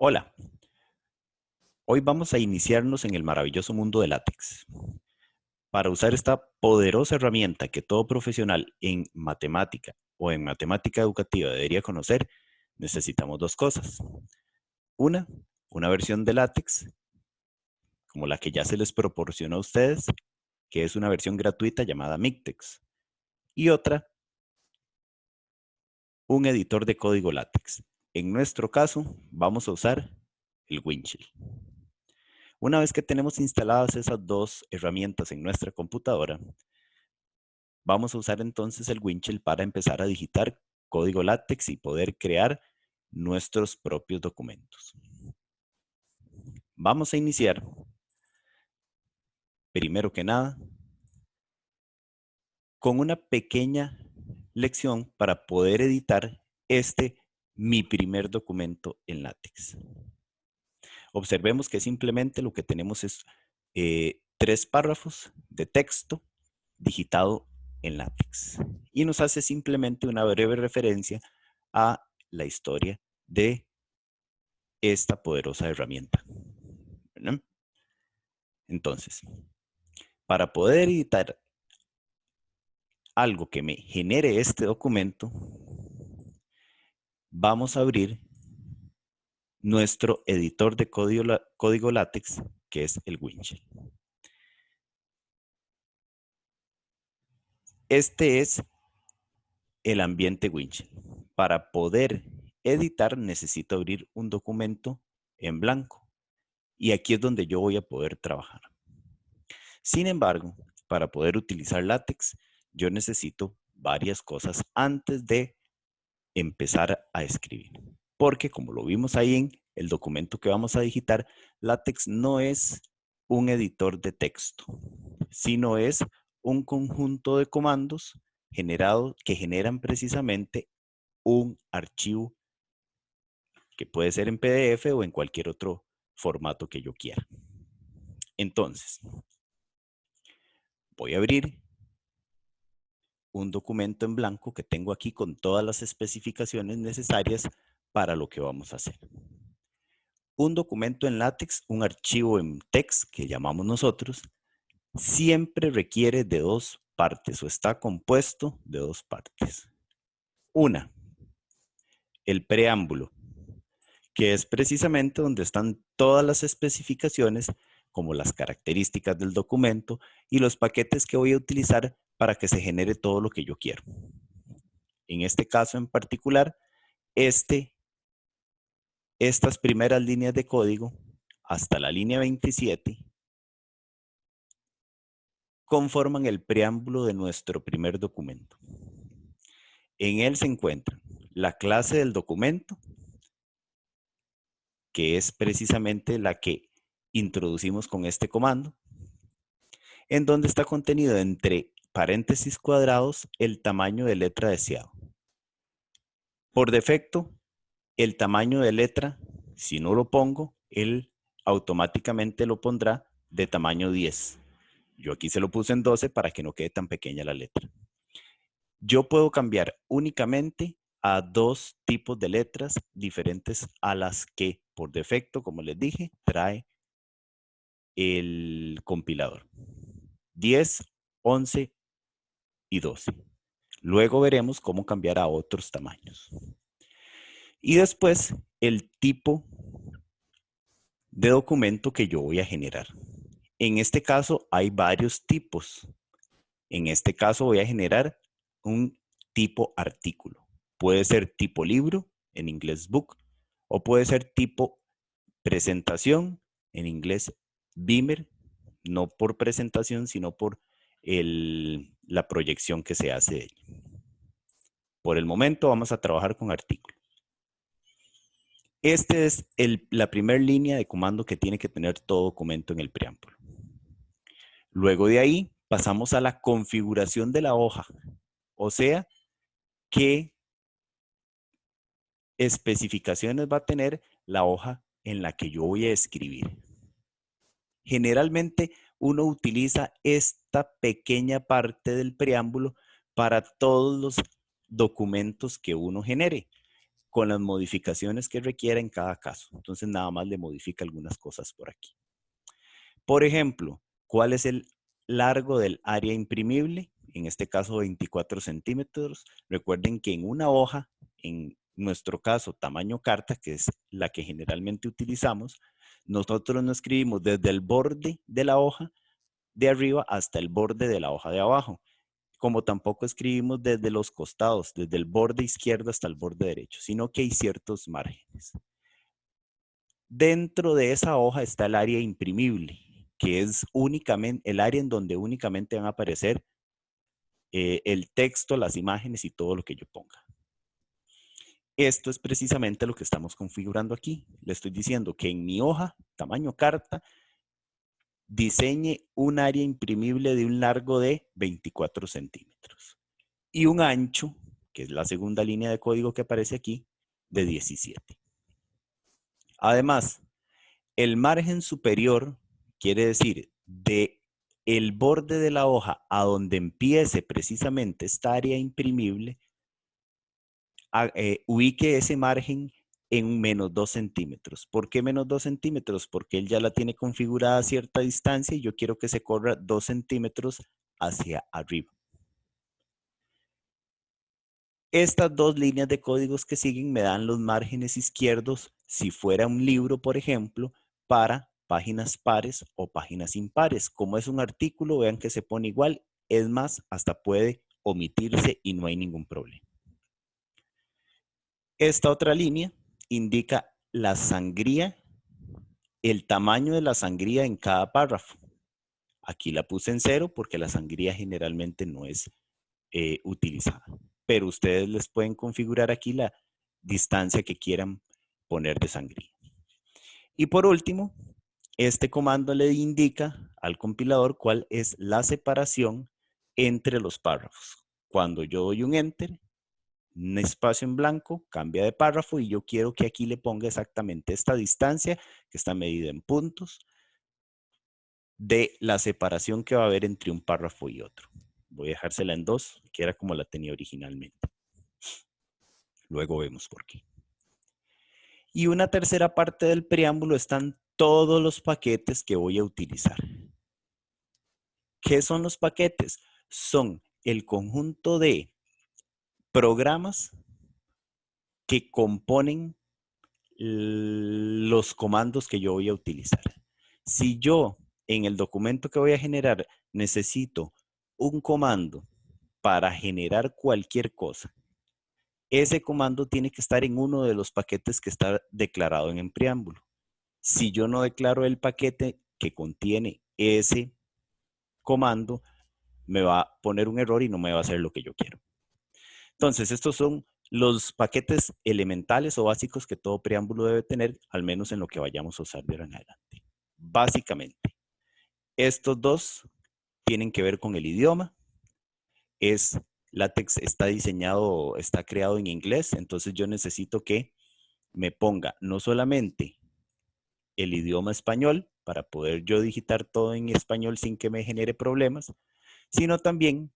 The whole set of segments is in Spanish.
Hola, hoy vamos a iniciarnos en el maravilloso mundo de LaTeX. Para usar esta poderosa herramienta que todo profesional en matemática o en matemática educativa debería conocer, necesitamos dos cosas. Una, una versión de LaTeX, como la que ya se les proporcionó a ustedes, que es una versión gratuita llamada MikTeX. Y otra, un editor de código LaTeX. En nuestro caso, vamos a usar el Windchill. Una vez que tenemos instaladas esas dos herramientas en nuestra computadora, vamos a usar entonces el Windchill para empezar a digitar código LaTeX y poder crear nuestros propios documentos. Vamos a iniciar, primero que nada, con una pequeña lección para poder editar mi primer documento en LaTeX. Observemos que simplemente lo que tenemos es 3 párrafos de texto digitado en LaTeX. Y nos hace simplemente una breve referencia a la historia de esta poderosa herramienta. ¿No? Entonces, para poder editar algo que me genere este documento, vamos a abrir nuestro editor de código LaTeX, que es el Windchill. Este es el ambiente Windchill. Para poder editar necesito abrir un documento en blanco y aquí es donde yo voy a poder trabajar. Sin embargo, para poder utilizar LaTeX, yo necesito varias cosas antes de empezar a escribir. Porque como lo vimos ahí en el documento que vamos a digitar, LaTeX no es un editor de texto, sino es un conjunto de comandos que generan precisamente un archivo que puede ser en PDF o en cualquier otro formato que yo quiera. Entonces, voy a abrir un documento en blanco que tengo aquí con todas las especificaciones necesarias para lo que vamos a hacer. Un documento en LaTeX, un archivo en text que llamamos nosotros, siempre requiere de 2 partes o está compuesto de 2 partes. Una, el preámbulo, que es precisamente donde están todas las especificaciones como las características del documento y los paquetes que voy a utilizar para que se genere todo lo que yo quiero. En este caso en particular, estas primeras líneas de código hasta la línea 27 conforman el preámbulo de nuestro primer documento. En él se encuentra la clase del documento, que es precisamente la que introducimos con este comando, en donde está contenido entre paréntesis cuadrados el tamaño de letra deseado. Por defecto, el tamaño de letra, si no lo pongo, él automáticamente lo pondrá de tamaño 10. Yo aquí se lo puse en 12 para que no quede tan pequeña la letra. Yo puedo cambiar únicamente a 2 tipos de letras diferentes a las que por defecto, como les dije, trae el compilador. 10, 11 y 12. Luego veremos cómo cambiar a otros tamaños. Y después el tipo de documento que yo voy a generar. En este caso hay varios tipos. En este caso voy a generar un tipo artículo. Puede ser tipo libro, en inglés book, o puede ser tipo presentación, en inglés Beamer, no por presentación, sino por la proyección que se hace de él. Por el momento vamos a trabajar con artículo. Esta es la primera línea de comando que tiene que tener todo documento en el preámbulo. Luego de ahí pasamos a la configuración de la hoja, o sea, qué especificaciones va a tener la hoja en la que yo voy a escribir. Generalmente uno utiliza esta pequeña parte del preámbulo para todos los documentos que uno genere. con las modificaciones que requiera en cada caso. Entonces nada más le modifica algunas cosas por aquí. Por ejemplo, ¿cuál es el largo del área imprimible? En este caso 24 centímetros. Recuerden que en una hoja, en nuestro caso tamaño carta, que es la que generalmente utilizamos, nosotros no escribimos desde el borde de la hoja de arriba hasta el borde de la hoja de abajo, como tampoco escribimos desde los costados, desde el borde izquierdo hasta el borde derecho, sino que hay ciertos márgenes. Dentro de esa hoja está el área imprimible, que es únicamente el área en donde únicamente van a aparecer el texto, las imágenes y todo lo que yo ponga. Esto es precisamente lo que estamos configurando aquí. Le estoy diciendo que en mi hoja, tamaño carta, diseñe un área imprimible de un largo de 24 centímetros y un ancho, que es la segunda línea de código que aparece aquí, de 17. Además, el margen superior quiere decir de el borde de la hoja a donde empiece precisamente esta área imprimible, ubique ese margen en menos 2 centímetros. ¿Por qué menos 2 centímetros? Porque él ya la tiene configurada a cierta distancia y yo quiero que se corra 2 centímetros hacia arriba. Estas dos líneas de códigos que siguen me dan los márgenes izquierdos, si fuera un libro, por ejemplo, para páginas pares o páginas impares. Como es un artículo, vean que se pone igual. Es más, hasta puede omitirse y no hay ningún problema. Esta otra línea indica la sangría, el tamaño de la sangría en cada párrafo. Aquí la puse en 0 porque la sangría generalmente no es utilizada. Pero ustedes les pueden configurar aquí la distancia que quieran poner de sangría. Y por último, este comando le indica al compilador cuál es la separación entre los párrafos. Cuando yo doy un enter, un espacio en blanco, cambia de párrafo y yo quiero que aquí le ponga exactamente esta distancia que está medida en puntos de la separación que va a haber entre un párrafo y otro. Voy a dejársela en 2, que era como la tenía originalmente. Luego vemos por qué. Y una tercera parte del preámbulo están todos los paquetes que voy a utilizar. ¿Qué son los paquetes? Son el conjunto de programas que componen los comandos que yo voy a utilizar. Si yo en el documento que voy a generar necesito un comando para generar cualquier cosa, ese comando tiene que estar en uno de los paquetes que está declarado en el preámbulo. Si yo no declaro el paquete que contiene ese comando, me va a poner un error y no me va a hacer lo que yo quiero. Entonces, estos son los paquetes elementales o básicos que todo preámbulo debe tener, al menos en lo que vayamos a usar de ahora en adelante. Básicamente, estos dos tienen que ver con el idioma. LaTeX está diseñado, está creado en inglés, entonces yo necesito que me ponga no solamente el idioma español para poder yo digitar todo en español sin que me genere problemas, sino también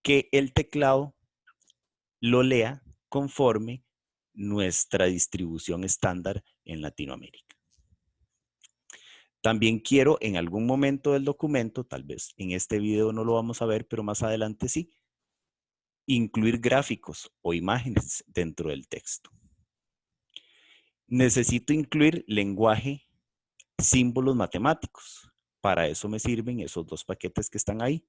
que el teclado lo lea conforme nuestra distribución estándar en Latinoamérica. También quiero en algún momento del documento, tal vez en este video no lo vamos a ver, pero más adelante sí, incluir gráficos o imágenes dentro del texto. Necesito incluir lenguaje, símbolos matemáticos. Para eso me sirven esos dos paquetes que están ahí.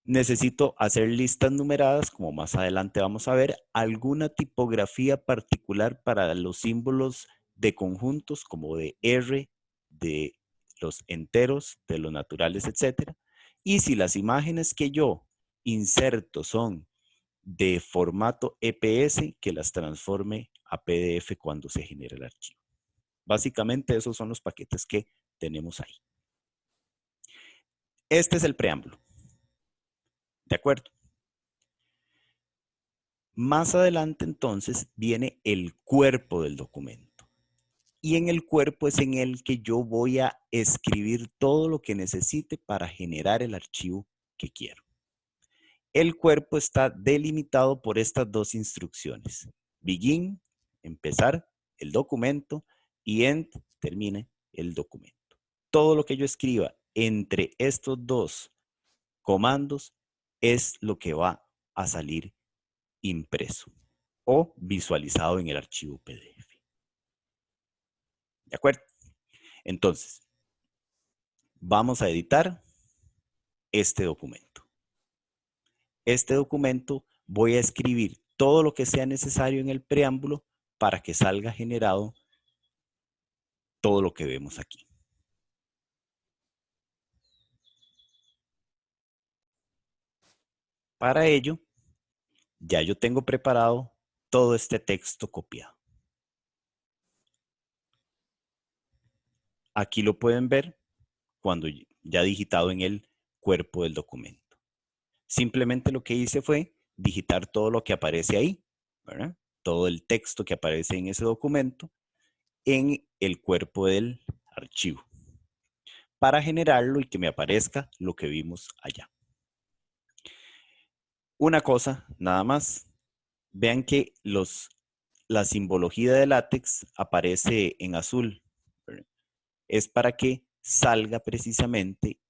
Necesito hacer listas numeradas, como más adelante vamos a ver, alguna tipografía particular para los símbolos de conjuntos, como de R, de los enteros, de los naturales, etc. Y si las imágenes que yo inserto son de formato EPS, que las transforme a PDF cuando se genere el archivo. Básicamente esos son los paquetes que tenemos ahí. Este es el preámbulo. ¿De acuerdo? Más adelante entonces viene el cuerpo del documento. Y en el cuerpo es en el que yo voy a escribir todo lo que necesite para generar el archivo que quiero. El cuerpo está delimitado por estas dos instrucciones. begin, empezar el documento, y end, termine el documento. Todo lo que yo escriba entre estos dos comandos es lo que va a salir impreso o visualizado en el archivo PDF. ¿De acuerdo? Entonces, vamos a editar este documento. Este documento voy a escribir todo lo que sea necesario en el preámbulo para que salga generado todo lo que vemos aquí. Para ello, ya yo tengo preparado todo este texto copiado. Aquí lo pueden ver cuando ya digitado en el cuerpo del documento. Simplemente lo que hice fue digitar todo lo que aparece ahí, ¿verdad? Todo el texto que aparece en ese documento en el cuerpo del archivo para generarlo y que me aparezca lo que vimos allá. Una cosa, nada más. Vean que la simbología de látex aparece en azul, ¿verdad? Es para que salga precisamente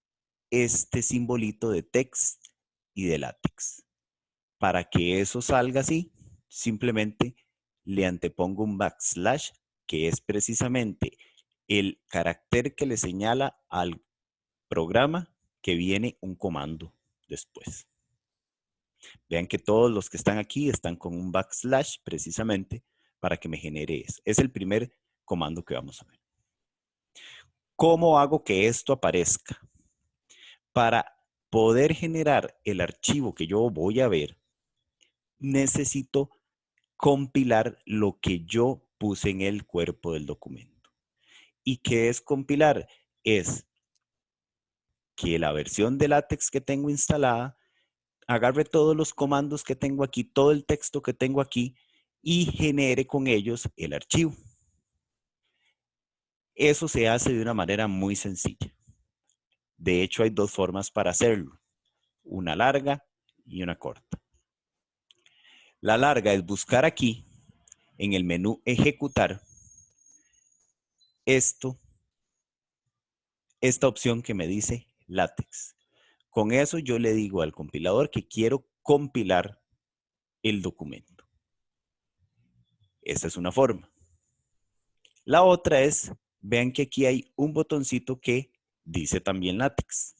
este simbolito de text y de látex. Para que eso salga así, simplemente le antepongo un backslash, que es precisamente el carácter que le señala al programa que viene un comando después. Vean que todos los que están aquí están con un backslash precisamente para que me genere eso. Es el primer comando que vamos a ver. ¿Cómo hago que esto aparezca? Para poder generar el archivo que yo voy a ver, necesito compilar lo que yo puse en el cuerpo del documento. ¿Y qué es compilar? Es que la versión de LaTeX que tengo instalada agarre todos los comandos que tengo aquí, todo el texto que tengo aquí y genere con ellos el archivo. Eso se hace de una manera muy sencilla. De hecho, hay dos formas para hacerlo, una larga y una corta. La larga es buscar aquí, en el menú ejecutar, esta opción que me dice LaTeX. Con eso yo le digo al compilador que quiero compilar el documento. Esta es una forma. La otra es, vean que aquí hay un botoncito que dice también LaTeX.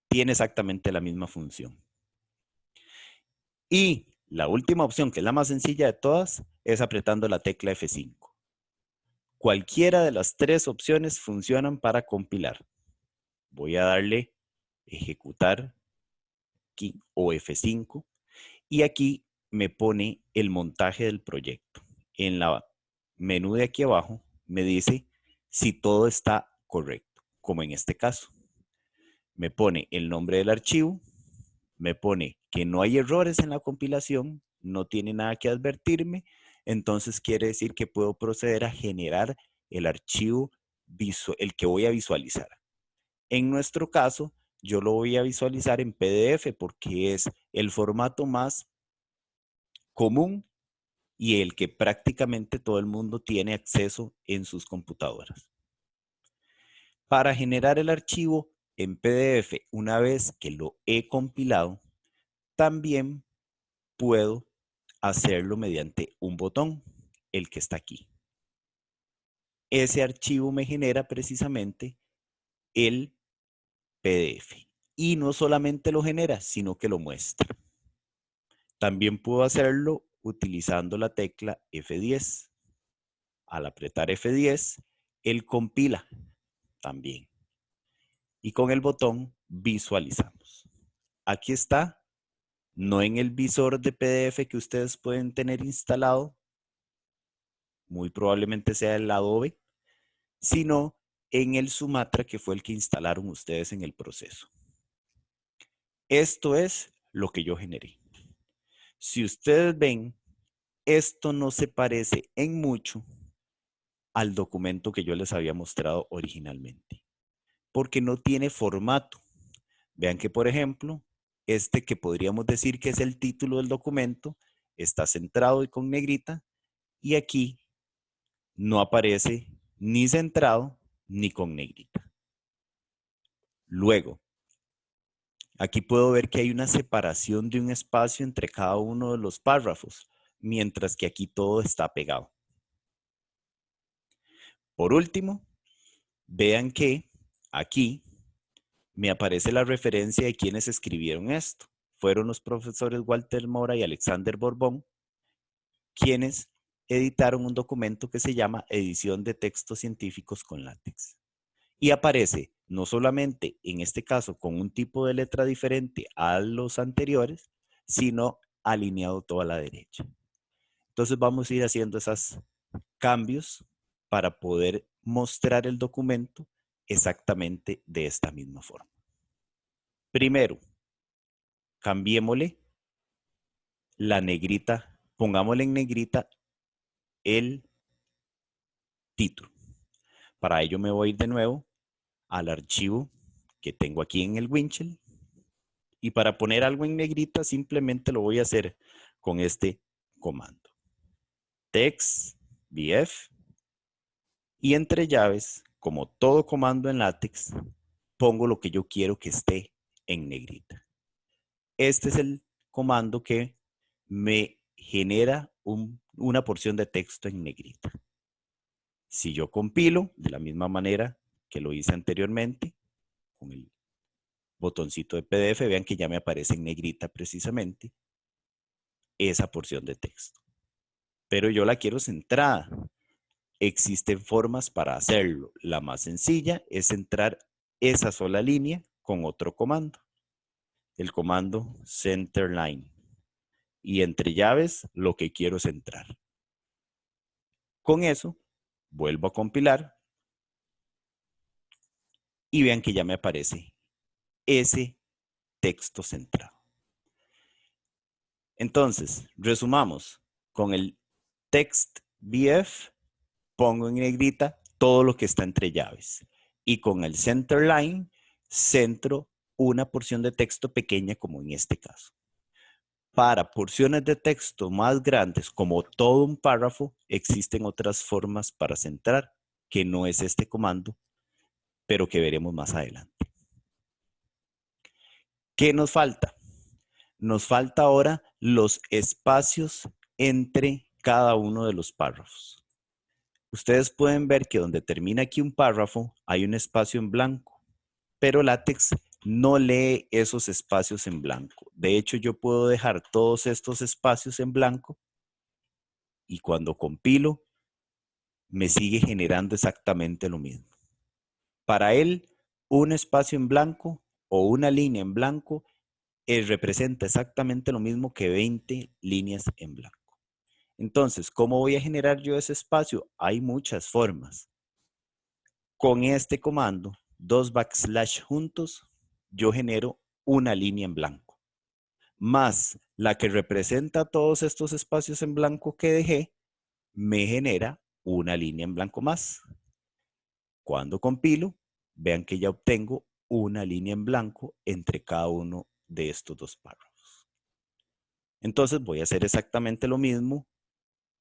Tiene exactamente la misma función. Y la última opción, que es la más sencilla de todas, es apretando la tecla F5. Cualquiera de las tres opciones funcionan para compilar. Voy a darle ejecutar aquí o F5 y aquí me pone el montaje del proyecto. En la menú de aquí abajo me dice si todo está correcto, como en este caso. Me pone el nombre del archivo, me pone que no hay errores en la compilación, no tiene nada que advertirme, entonces quiere decir que puedo proceder a generar el archivo, el que voy a visualizar. En nuestro caso, yo lo voy a visualizar en PDF porque es el formato más común y el que prácticamente todo el mundo tiene acceso en sus computadoras. Para generar el archivo en PDF, una vez que lo he compilado, también puedo hacerlo mediante un botón, el que está aquí. Ese archivo me genera precisamente el PDF. Y no solamente lo genera, sino que lo muestra. También puedo hacerlo utilizando la tecla F10. Al apretar F10, él compila también. Y con el botón visualizamos. Aquí está, no en el visor de PDF que ustedes pueden tener instalado, muy probablemente sea el Adobe, sino en el Sumatra que fue el que instalaron ustedes en el proceso. Esto es lo que yo generé. Si ustedes ven, esto no se parece en mucho al documento que yo les había mostrado originalmente, porque no tiene formato. Vean que, por ejemplo, este que podríamos decir que es el título del documento, está centrado y con negrita, y aquí no aparece ni centrado ni con negrita. Luego, aquí puedo ver que hay una separación de un espacio entre cada uno de los párrafos, mientras que aquí todo está pegado. Por último, vean que aquí me aparece la referencia de quienes escribieron esto. Fueron los profesores Walter Mora y Alexander Borbón, quienes editaron un documento que se llama Edición de Textos Científicos con Látex. Y aparece no solamente en este caso con un tipo de letra diferente a los anteriores, sino alineado todo a la derecha. Entonces vamos a ir haciendo esos cambios para poder mostrar el documento exactamente de esta misma forma. Primero, cambiémosle la negrita, pongámosle en negrita el título. Para ello me voy a ir de nuevo al archivo que tengo aquí en el Winchell. Y para poner algo en negrita simplemente lo voy a hacer con este comando. Text, VF. Y entre llaves, como todo comando en LaTeX, pongo lo que yo quiero que esté en negrita. Este es el comando que me genera una porción de texto en negrita. Si yo compilo de la misma manera que lo hice anteriormente, con el botoncito de PDF, vean que ya me aparece en negrita precisamente esa porción de texto. Pero yo la quiero centrada. Existen formas para hacerlo. La más sencilla es centrar esa sola línea con otro comando. El comando centerline. Y entre llaves, lo que quiero centrar. Con eso, vuelvo a compilar. Y vean que ya me aparece ese texto centrado. Entonces, resumamos. Con el text VF, pongo en negrita todo lo que está entre llaves. Y con el centerline, centro una porción de texto pequeña como en este caso. Para porciones de texto más grandes, como todo un párrafo, existen otras formas para centrar, que no es este comando, pero que veremos más adelante. ¿Qué nos falta? Nos falta ahora los espacios entre cada uno de los párrafos. Ustedes pueden ver que donde termina aquí un párrafo hay un espacio en blanco, pero LaTeX no lee esos espacios en blanco. De hecho, yo puedo dejar todos estos espacios en blanco y cuando compilo me sigue generando exactamente lo mismo. Para él, un espacio en blanco o una línea en blanco representa exactamente lo mismo que 20 líneas en blanco. Entonces, ¿cómo voy a generar yo ese espacio? Hay muchas formas. Con este comando, 2 backslash juntos, yo genero una línea en blanco. Más la que representa todos estos espacios en blanco que dejé, me genera una línea en blanco más. Cuando compilo, vean que ya obtengo una línea en blanco entre cada uno de estos dos párrafos. Entonces voy a hacer exactamente lo mismo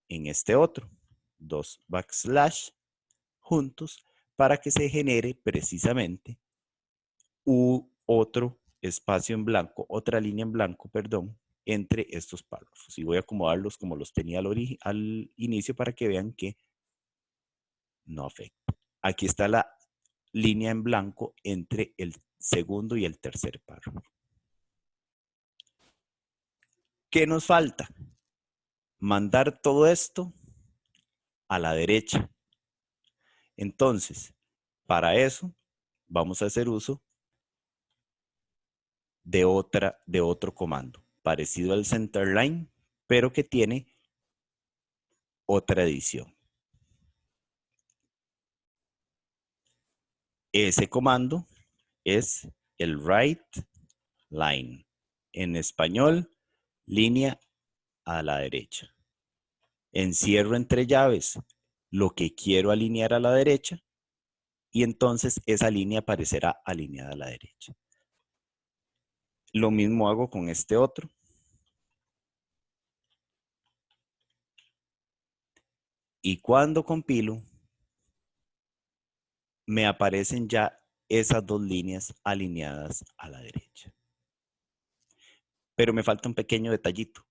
en este otro. 2 backslash juntos para que se genere precisamente otro espacio en blanco, otra línea en blanco, perdón, entre estos párrafos. Y voy a acomodarlos como los tenía al inicio para que vean que no afecta. Aquí está la línea en blanco entre el segundo y el tercer párrafo. ¿Qué nos falta? Mandar todo esto a la derecha. Entonces, para eso, vamos a hacer uso de otro comando, parecido al centerline, pero que tiene otra edición. Ese comando es el write line. En español, línea a la derecha. Encierro entre llaves lo que quiero alinear a la derecha y entonces esa línea aparecerá alineada a la derecha. Lo mismo hago con este otro. Y cuando compilo, me aparecen ya esas dos líneas alineadas a la derecha. Pero me falta un pequeño detallito.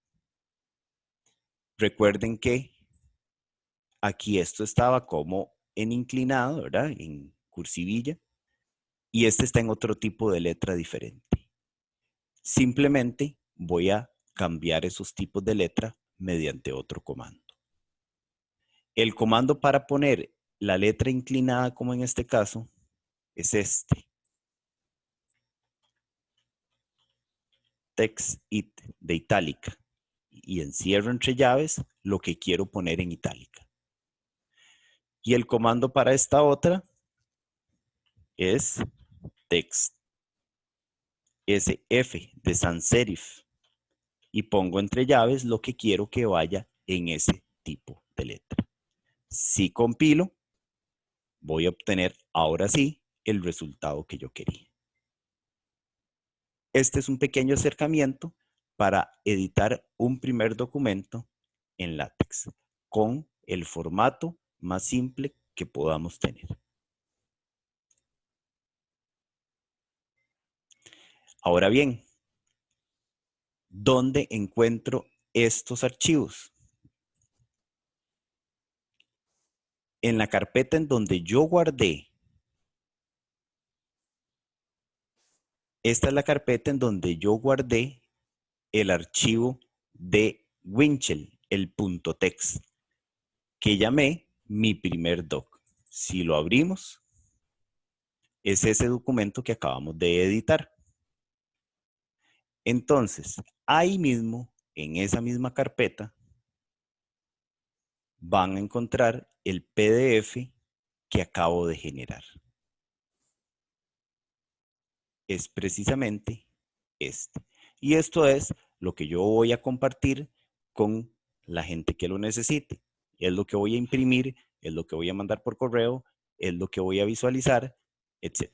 Recuerden que aquí esto estaba como en inclinado, ¿verdad? En cursivilla. Y este está en otro tipo de letra diferente. Simplemente voy a cambiar esos tipos de letra mediante otro comando. El comando para poner la letra inclinada, como en este caso, es este. Text it de itálica. Y encierro entre llaves lo que quiero poner en itálica. Y el comando para esta otra es text SF de sans serif. Y pongo entre llaves lo que quiero que vaya en ese tipo de letra. Si compilo, voy a obtener ahora sí el resultado que yo quería. Este es un pequeño acercamiento para editar un primer documento en LaTeX con el formato más simple que podamos tener. Ahora bien, ¿dónde encuentro estos archivos? En la carpeta en donde yo guardé. Esta es la carpeta en donde yo guardé el archivo de Winchell, el .text, que llamé mi primer doc. Si lo abrimos, es ese documento que acabamos de editar. Entonces, ahí mismo, en esa misma carpeta, van a encontrar el PDF que acabo de generar. Es precisamente este. Y esto es lo que yo voy a compartir con la gente que lo necesite. Es lo que voy a imprimir, es lo que voy a mandar por correo, es lo que voy a visualizar, etc.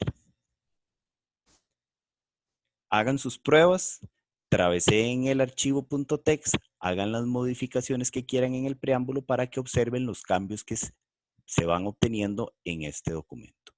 Hagan sus pruebas, traveseen el archivo .text, hagan las modificaciones que quieran en el preámbulo para que observen los cambios que se van obteniendo en este documento.